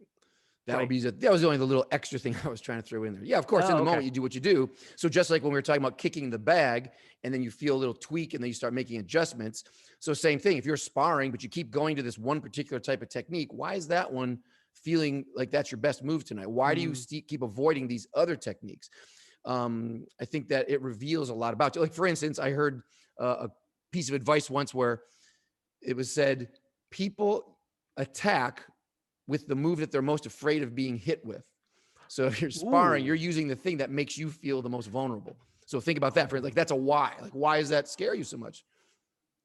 That was only the little extra thing I was trying to throw in there. Yeah, of course, in the moment you do what you do. So just like when we were talking about kicking the bag and then you feel a little tweak and then you start making adjustments. So same thing, if you're sparring, but you keep going to this one particular type of technique, why is that one feeling like that's your best move tonight? Why do you keep avoiding these other techniques? I think that it reveals a lot about you. Like, for instance, I heard a piece of advice once where it was said, people attack with the move that they're most afraid of being hit with. So if you're sparring, you're using the thing that makes you feel the most vulnerable. So think about that. That's a why. Like, why does that scare you so much?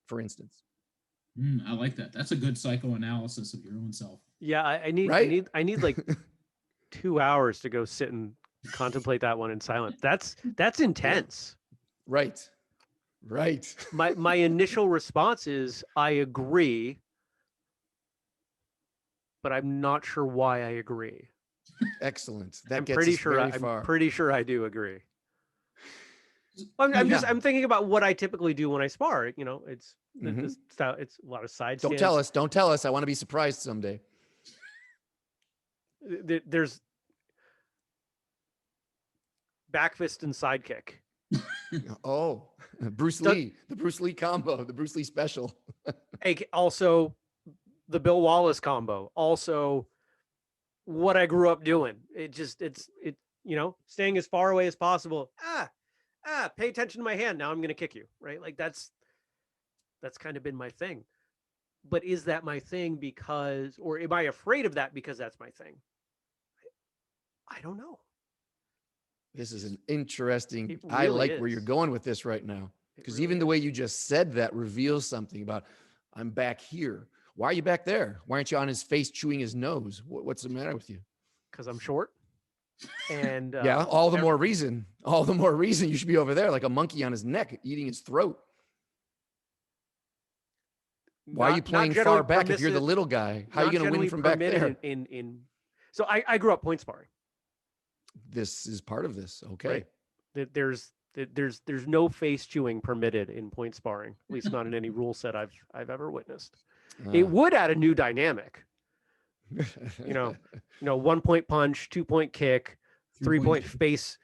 For instance. I like that. That's a good psychoanalysis of your own self. Yeah, I need like 2 hours to go sit and contemplate that one in silence. That's intense. Right. My initial response is I agree, but I'm not sure why I agree. Excellent. That I'm gets pretty us sure very far. I'm pretty sure I do agree. I'm thinking about what I typically do when I spar. It's this style. It's a lot of side stands. Don't tell us. I want to be surprised someday. There's back fist and side kick. Oh, the Bruce Lee combo, the Bruce Lee special. Also, the Bill Wallace combo. Also, what I grew up doing. It's staying as far away as possible. Pay attention to my hand. Now I'm going to kick you. Right? Like that's kind of been my thing. But is that my thing or am I afraid of that because that's my thing? I don't know. This is an interesting, really I like where you're going with this right now. Because really even the way you just said that reveals something about, I'm back here. Why are you back there? Why aren't you on his face chewing his nose? What's the matter with you? Because I'm short. And Yeah, all the more reason you should be over there like a monkey on his neck, eating his throat. Why are you playing far back if you're the little guy? How are you going to win from back there? So I grew up point sparring. This is part of this. Okay. Right? There's no face chewing permitted in point sparring, at least not in any rule set I've ever witnessed. It would add a new dynamic. 1 point punch, 2 point kick, 3 point face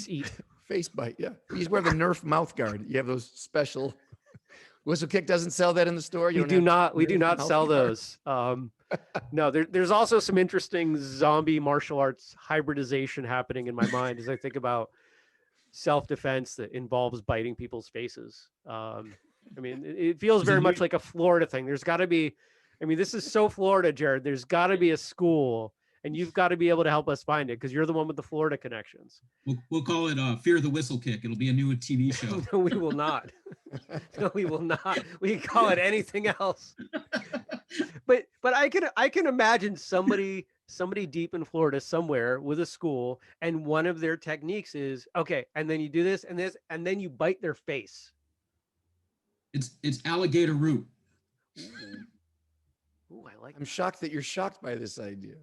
eat. Face bite, yeah. You just wear the Nerf mouth guard. You have those special. Whistlekick doesn't sell that in the store. We do not sell those. No, there's also some interesting zombie martial arts hybridization happening in my mind as I think about self-defense that involves biting people's faces. It feels very much like a Florida thing. There's got to be, this is so Florida, Jared. There's got to be a school, and you've got to be able to help us find it because you're the one with the Florida connections. We'll call it Fear the Whistlekick. It'll be a new TV show. No, we will not. No, we will not. We can call it anything else. But I can imagine somebody deep in Florida somewhere with a school, and one of their techniques is okay, and then you do this and this, and then you bite their face. It's alligator root. Ooh, I like. I'm shocked that you're shocked by this idea.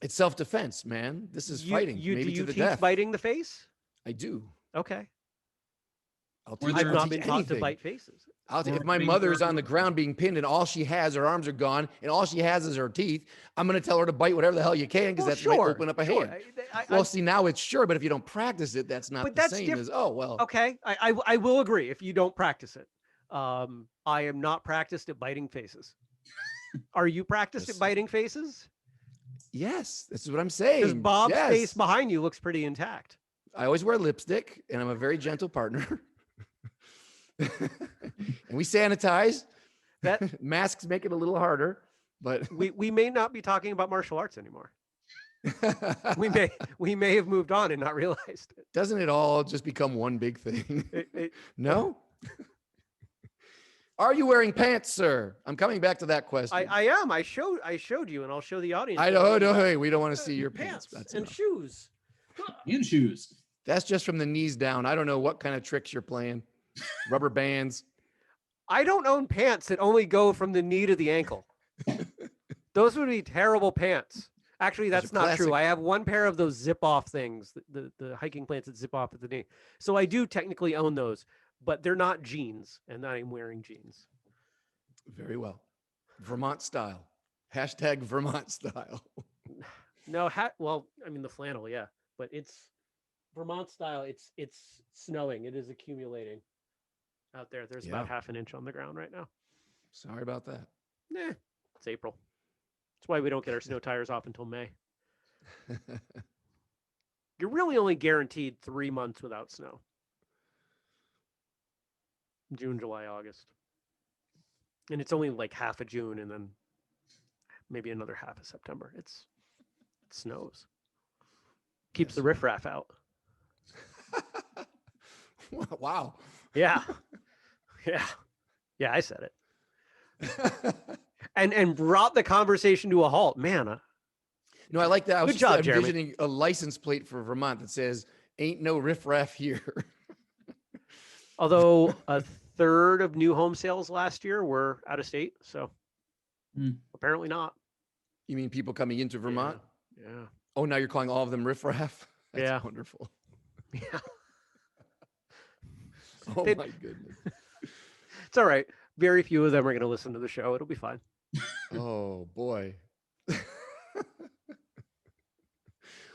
It's self-defense, man. This is fighting. Maybe to the death. Biting the face? I do. Okay. I've not been taught to bite faces. If my mother's on the ground being pinned and all she has, her arms are gone, and all she has is her teeth, I'm going to tell her to bite whatever the hell you can because that might open up a hand. See, now it's sure, but if you don't practice it, that's not the same as, Okay, I will agree if you don't practice it. I am not practiced at biting faces. Are you practiced at biting faces? Yes, this is what I'm saying. Because Bob's face behind you looks pretty intact. I always wear lipstick, and I'm a very gentle partner. And we sanitize. That masks make it a little harder, but we may not be talking about martial arts anymore. we may have moved on and not realized it. Doesn't it all just become one big thing? No. Are you wearing pants, sir? I'm coming back to that question. I am. I showed you, and I'll show the audience. No, hey, we don't want to see your pants. That's and shoes. And shoes. That's just from the knees down. I don't know what kind of tricks you're playing. Rubber bands. I don't own pants that only go from the knee to the ankle. Those would be terrible pants. Actually, that's not true. I have one pair of those zip off things, the hiking pants that zip off at the knee. So I do technically own those, but they're not jeans, and I'm wearing jeans. Very well. Vermont style. Hashtag Vermont style. No, the flannel, yeah, but it's Vermont style. It's snowing. It is accumulating out there. There's about half an inch on the ground right now. Sorry about that. It's April. That's why we don't get our snow tires off until May. You're really only guaranteed 3 months without snow. June, July, August. And it's only like half of June and then maybe another half of September. It snows. Keeps the riffraff out. Wow. Yeah. Yeah, I said it. and brought the conversation to a halt. Man. No, I like that. I was Good job, envisioning a license plate for Vermont that says, "Ain't no riffraff here." Although a third of new home sales last year were out of state, so apparently not. You mean people coming into Vermont? Yeah. Oh, now you're calling all of them riffraff? That's wonderful. Yeah. Oh my goodness. It's all right. Very few of them are going to listen to the show. It'll be fine. Oh boy.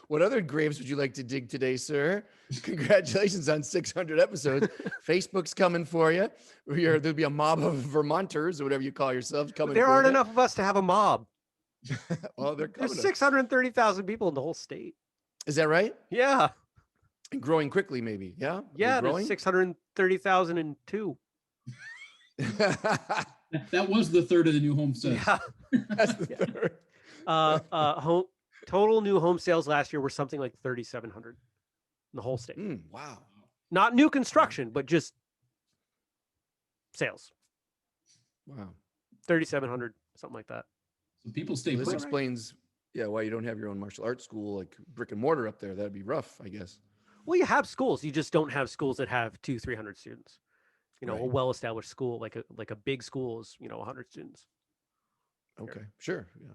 What other graves would you like to dig today, sir? Congratulations on 600 episodes. Facebook's coming for you. There'll be a mob of Vermonters or whatever you call yourselves coming. There aren't enough of us to have a mob. Oh, there's 630,000 people in the whole state. Is that right? Yeah. And growing quickly, maybe. Yeah. Yeah. There's 630,002. That was the third of the new home sales. Yeah. That's the third. Total new home sales last year were something like 3,700 in the whole state. Wow. Not new construction, but just sales. Wow. 3,700, something like that. So people stay. This explains Yeah, why you don't have your own martial arts school, like brick and mortar up there? That'd be rough, I guess. Well, you have schools. You just don't have schools that have 200-300 students. You know, a Right. well-established school like a big school is 100 students. Okay. Sure. Yeah.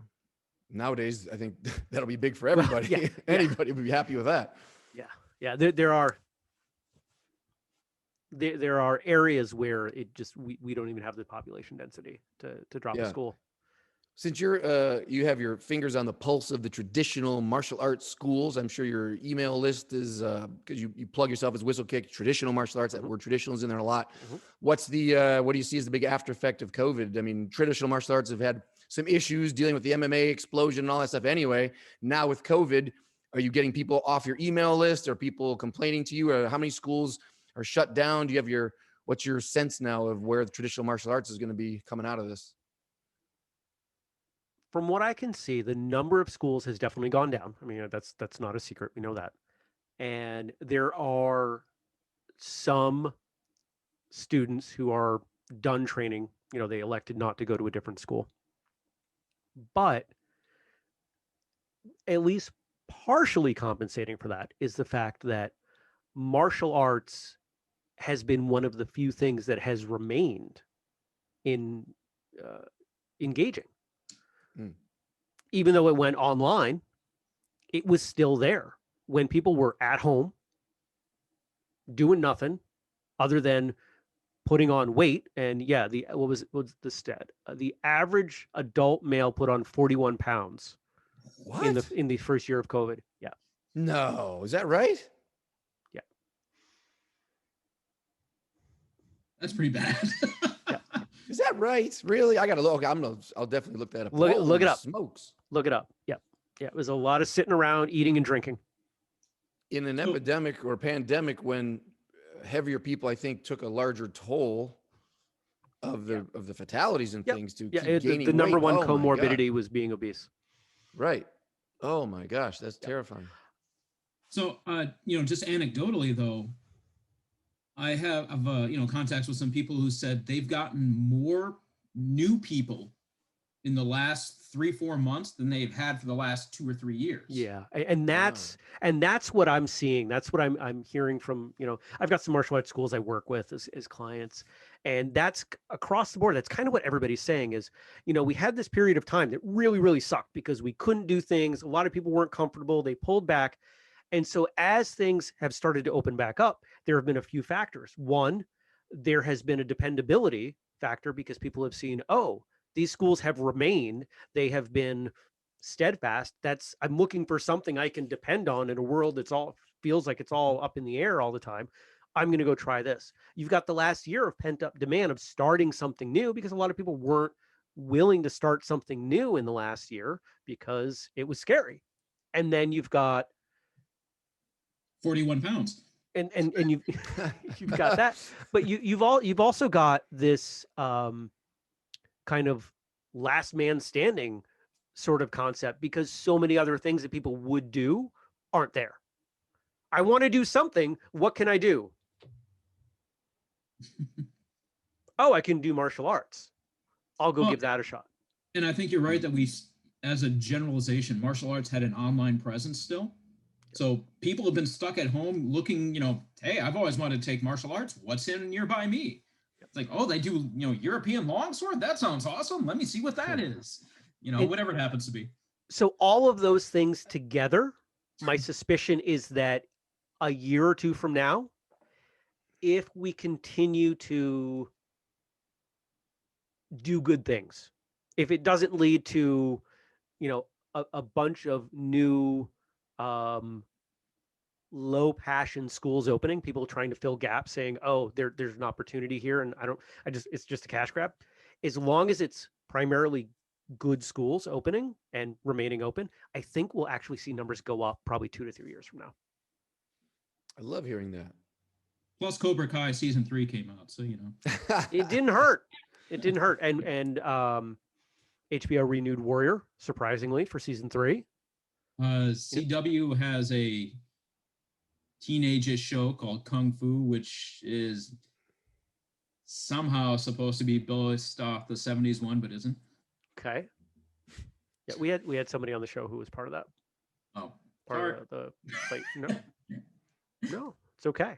Nowadays, I think that'll be big for Well, yeah, everybody. yeah, Anybody would be happy with that. yeah, yeah. There are areas where it just we don't even have the population density to drop a Yeah. school. Since you have your fingers on the pulse of the traditional martial arts schools, I'm sure your email list is because you plug yourself as whistlekick traditional martial arts. That Mhm, word traditional is in there a lot. mhm. What do you see as the big after effect of COVID? I mean, traditional martial arts have had some issues dealing with the MMA explosion and all that stuff. Anyway, now with COVID, are you getting people off your email list? Are people complaining to you? Or how many schools are shut down? Do you have what's your sense now of where the traditional martial arts is going to be coming out of this? From what I can see, the number of schools has definitely gone down. I mean, that's not a secret. We know that. And there are some students who are done training. They elected not to go to a different school. But at least partially compensating for that is the fact that martial arts has been one of the few things that has remained in uh, engaging. Mm. Even though it went online, it was still there when people were at home doing nothing other than putting on weight. And yeah, what's the stat? The average adult male put on 41 pounds What? in the first year of COVID. Yeah, No, is that right? yeah, That's pretty bad. yeah. Is that right? Really? I gotta look. I'll definitely look that up. Look Holy it up. smokes! Look it up. Yeah, yeah. It was a lot of sitting around, eating and drinking. In an So, epidemic or pandemic, when heavier people, I think, took a larger toll Yeah, of the fatalities and yep, things to yeah. keep The gaining number weight. one Oh my god! comorbidity was being obese. Right. Oh my gosh, that's Yep. terrifying. so just anecdotally though, I've contacts with some people who said they've gotten more new people in the last 3-4 months than they've had for the last 2 or 3 years. Yeah, and Wow. that's what I'm seeing. That's what I'm hearing from. I've got some martial arts schools I work with as clients, and that's across the board. That's kind of what everybody's saying is, we had this period of time that really, really sucked because we couldn't do things. A lot of people weren't comfortable. They pulled back. And so as things have started to open back up, there have been a few factors. One, there has been a dependability factor because people have seen, oh, these schools have remained. They have been steadfast. I'm looking for something I can depend on in a world that's all feels like it's all up in the air all the time. I'm going to go try this. You've got the last year of pent up demand of starting something new because a lot of people weren't willing to start something new in the last year because it was scary. And then you've got 41 pounds. and you've you've got that, but you've also got this kind of last man standing sort of concept because so many other things that people would do aren't there. I want to do something. What can I do? Oh, I can do martial arts. I'll go Well, give that a shot. and I think you're right that as a generalization, martial arts had an online presence still. So people have been stuck at home looking, hey, I've always wanted to take martial arts. What's in nearby me? It's like, oh, they do, European longsword. That sounds awesome. Let me see what that is. And Whatever it happens to be. so all of those things together, my suspicion is that a year or two from now, if we continue to do good things, if it doesn't lead to, a bunch of new um, low passion schools opening, people trying to fill gaps saying, oh, there's an opportunity here. And it's just a cash grab. As long as it's primarily good schools opening and remaining open, I think we'll actually see numbers go up probably 2 to 3 years from now. I love hearing that. Plus Cobra Kai season 3 came out. So, It didn't hurt. It didn't hurt. And HBO renewed Warrior, surprisingly, for season 3. CW has a teenage-ish show called Kung Fu, which is somehow supposed to be based off the 70s one, but isn't. Okay. Yeah, we had somebody on the show who was part of that. Oh, Part sorry. of the like no, it's okay.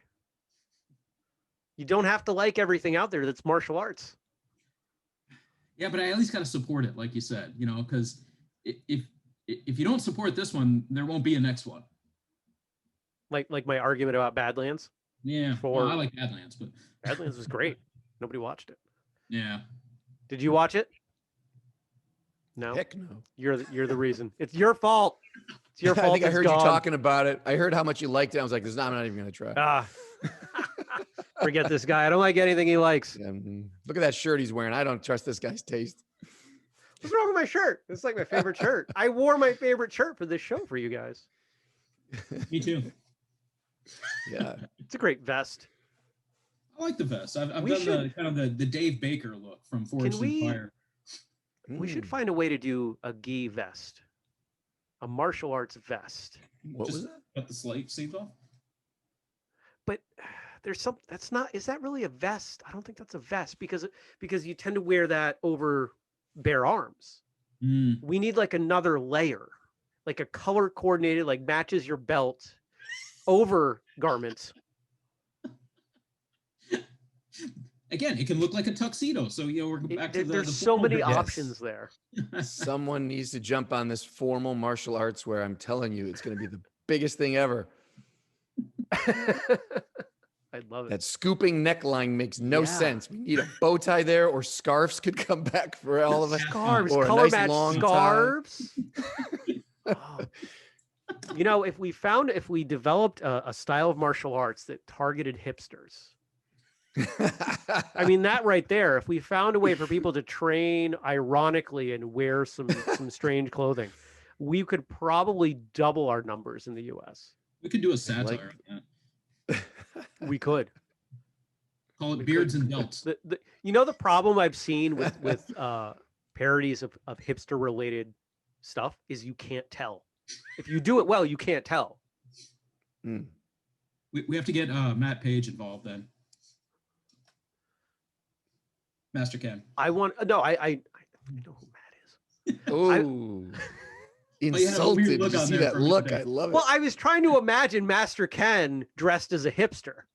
You don't have to like everything out there that's martial arts. Yeah, but I at least got to support it, like you said, because if you don't support this one, there won't be a next one. Like my argument about Badlands. Yeah, well, I like Badlands, but Badlands was great. Nobody watched it. yeah. Did you watch it? No. Heck no. You're the reason. It's your fault. It's your fault. I think I heard gone. you talking about it. I heard how much you liked it. I was like, I'm not even going to try. Ah. Forget this guy. I don't like anything he likes. Yeah, look at that shirt he's wearing. I don't trust this guy's taste. What's wrong with my shirt? It's like my favorite shirt. I wore my favorite shirt for this show for you guys. Me too. Yeah. It's a great vest. I like the vest. I've done the kind of the Dave Baker look from Forged in Fire. We should find a way to do a gi vest, a martial arts vest. What was that? Cut the sleeves off. But there's some that's not. Is that really a vest? I don't think that's a vest because you tend to wear that over bare arms. We need like another layer, like a color coordinated, like matches your belt over garment. Again, it can look like a tuxedo. So we're back to there's so many options there. Someone needs to jump on this formal martial arts where I'm telling you, it's going to be the biggest thing ever. I love it. That scooping neckline makes no sense. We need a bow tie there, or scarves could come back for all of us. Scarves, or color a nice match long scarves. Oh. If we developed a style of martial arts that targeted hipsters. I mean, that right there, if we found a way for people to train ironically and wear some strange clothing, we could probably double our numbers in the US. We could do a satire on that. We could. Call it Beards and Belts. The problem I've seen with parodies of hipster related stuff is you can't tell. If you do it well, you can't tell. We have to get Matt Page involved then. Master Ken. I know who Matt is. Oh, insulted. Did you see that look? I love it. Well, I was trying to imagine Master Ken dressed as a hipster.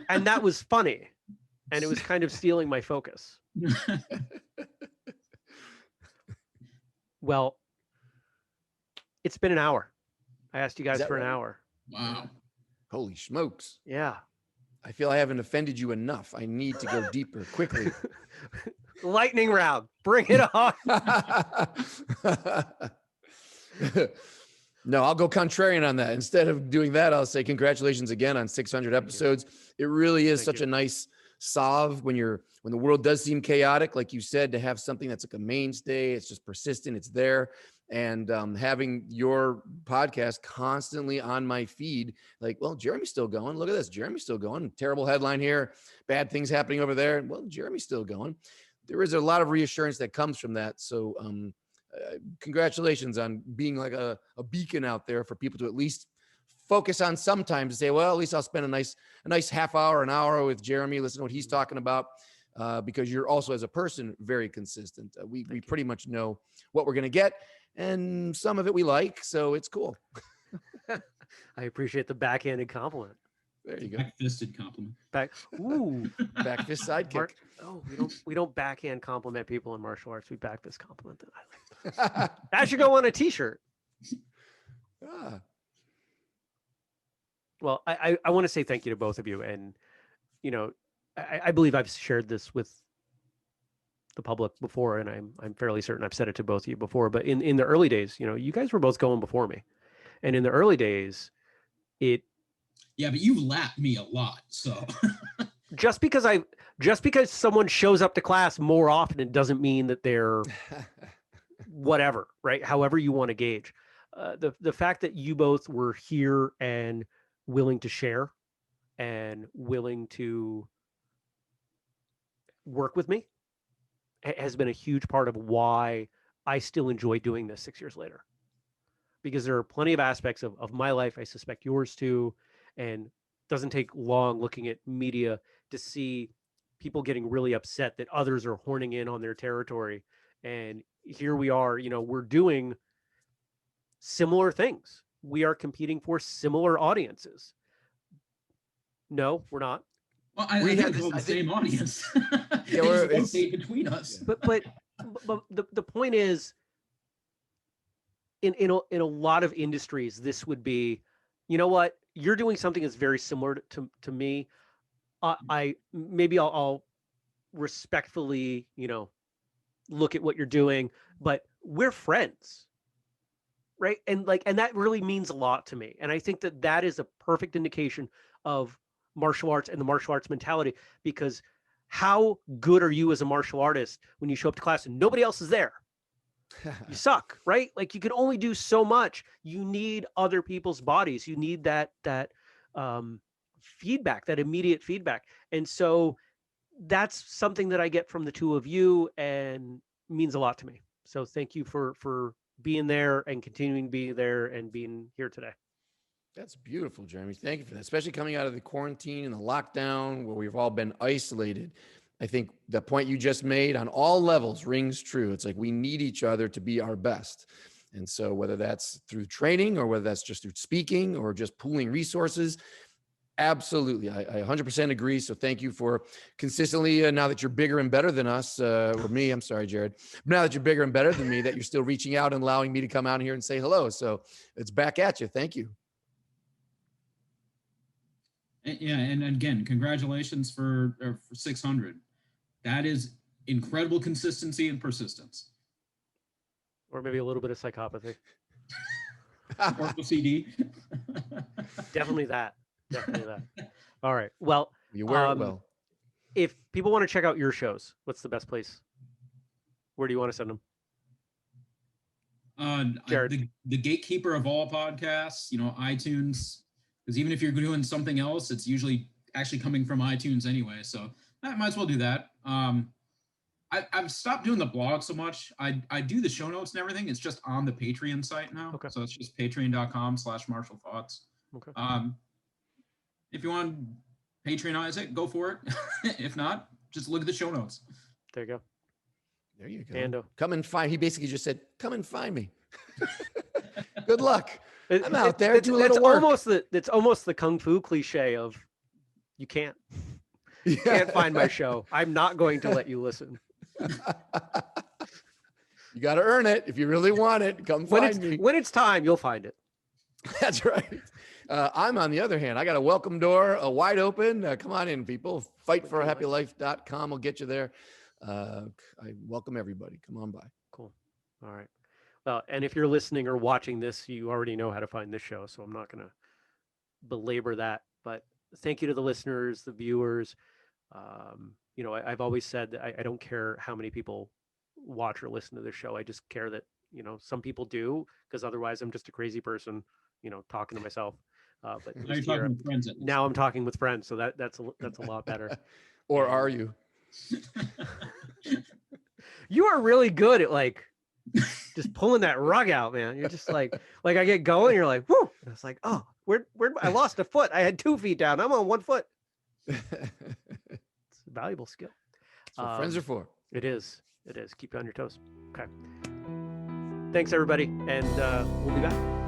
And that was funny. And it was kind of stealing my focus. Well, it's been an hour. I asked you guys for an hour. Wow. Holy smokes. Yeah. I feel I haven't offended you enough. I need to go deeper quickly. Lightning round. Bring it on. No, I'll go contrarian on that. Instead of doing that, I'll say congratulations again on 600 episodes. It really is such a nice salve when the world does seem chaotic, like you said, to have something that's like a mainstay. It's just persistent. It's there. And having your podcast constantly on my feed, like, well, Jeremy's still going. Look at this. Jeremy's still going. Terrible headline here. Bad things happening over there. Well, Jeremy's still going. There is a lot of reassurance that comes from that. So congratulations on being like a beacon out there for people to at least focus on sometimes to say, well, at least I'll spend a nice half hour, an hour with Jeremy, listen to what he's talking about. Because you're also, as a person, very consistent. We pretty much know what we're going to get, and some of it we like, so it's cool. I appreciate the backhanded compliment. There you go. Back-fisted compliment. Back fist sidekick. We don't backhand compliment people in martial arts. We back fist compliment them. I like that. That should go on a T-shirt. Well, I want to say thank you to both of you, and I believe I've shared this with the public before, and I'm fairly certain I've said it to both of you before. But in the early days, you guys were both going before me, and in the early days, yeah, but you've lapped me a lot. So just because someone shows up to class more often, it doesn't mean that they're whatever, right? However you want to gauge the fact that you both were here and willing to share and willing to work with me has been a huge part of why I still enjoy doing this 6 years later, because there are plenty of aspects of my life, I suspect yours too, and doesn't take long looking at media to see people getting really upset that others are horning in on their territory And here we are, we're doing similar things. We are competing for similar audiences. No, we're not. Well, I think it's all the same audience. Yeah, They just rotate between us. But the point is, in a lot of industries, this would be, you know what, you're doing something that's very similar to me. I'll respectfully, look at what you're doing, but we're friends, right? And that really means a lot to me. And I think that is a perfect indication of martial arts and the martial arts mentality, because how good are you as a martial artist when you show up to class and nobody else is there? You suck, right? Like, you can only do so much. You need other people's bodies. You need that feedback, that immediate feedback. And so that's something that I get from the two of you and means a lot to me. So thank you for being there and continuing to be there and being here today. That's beautiful, Jeremy. Thank you for that. Especially coming out of the quarantine and the lockdown where we've all been isolated. I think the point you just made on all levels rings true. It's like we need each other to be our best. And so whether that's through training or whether that's just through speaking or just pooling resources, absolutely. I 100% agree. So thank you for consistently, now that you're bigger and better than us, or me, I'm sorry, Jared. Now that you're bigger and better than me, that you're still reaching out and allowing me to come out here and say hello. So it's back at you. Thank you. Yeah, and again, congratulations for 600. That is incredible consistency and persistence. Or maybe a little bit of psychopathy. Or OCD. Definitely that. All right. Well, You wear it well. If people want to check out your shows, what's the best place? Where do you want to send them? Jared. The gatekeeper of all podcasts, iTunes, because even if you're doing something else, it's usually actually coming from iTunes anyway. So I might as well do that. I've stopped doing the blog so much. I do the show notes and everything. It's just on the Patreon site now. Okay. So it's just patreon.com/martial thoughts. Okay. If you want to patronize it, go for it. If not, just look at the show notes. There you go. There you go. Ando. Come and find. He basically just said, "Come and find me." Good luck. I'm out there doing a little work. It's almost the kung fu cliche of, you can't find my show. I'm not going to let you listen. You got to earn it if you really want it. Come find me. When it's time, you'll find it. That's right. I'm on the other hand. I got a welcome door, wide open. Come on in, people. Fightforahappylife.com will get you there. I welcome everybody. Come on by. Cool. All right. Well, and if you're listening or watching this, you already know how to find this show, so I'm not going to belabor that. But thank you to the listeners, the viewers. I've always said that I don't care how many people watch or listen to this show. I just care that, some people do, because otherwise I'm just a crazy person, talking to myself. But now you're talking with friends. Now I'm talking with friends, so that's a lot better. Or are you? You are really good at just pulling that rug out, man. You're just like I get going, you're like, whoo. And it's like, oh, where I lost a foot. I had 2 feet down. I'm on 1 foot. It's a valuable skill. That's what friends are for. It is. Keep you on your toes. Okay. Thanks, everybody, and we'll be back.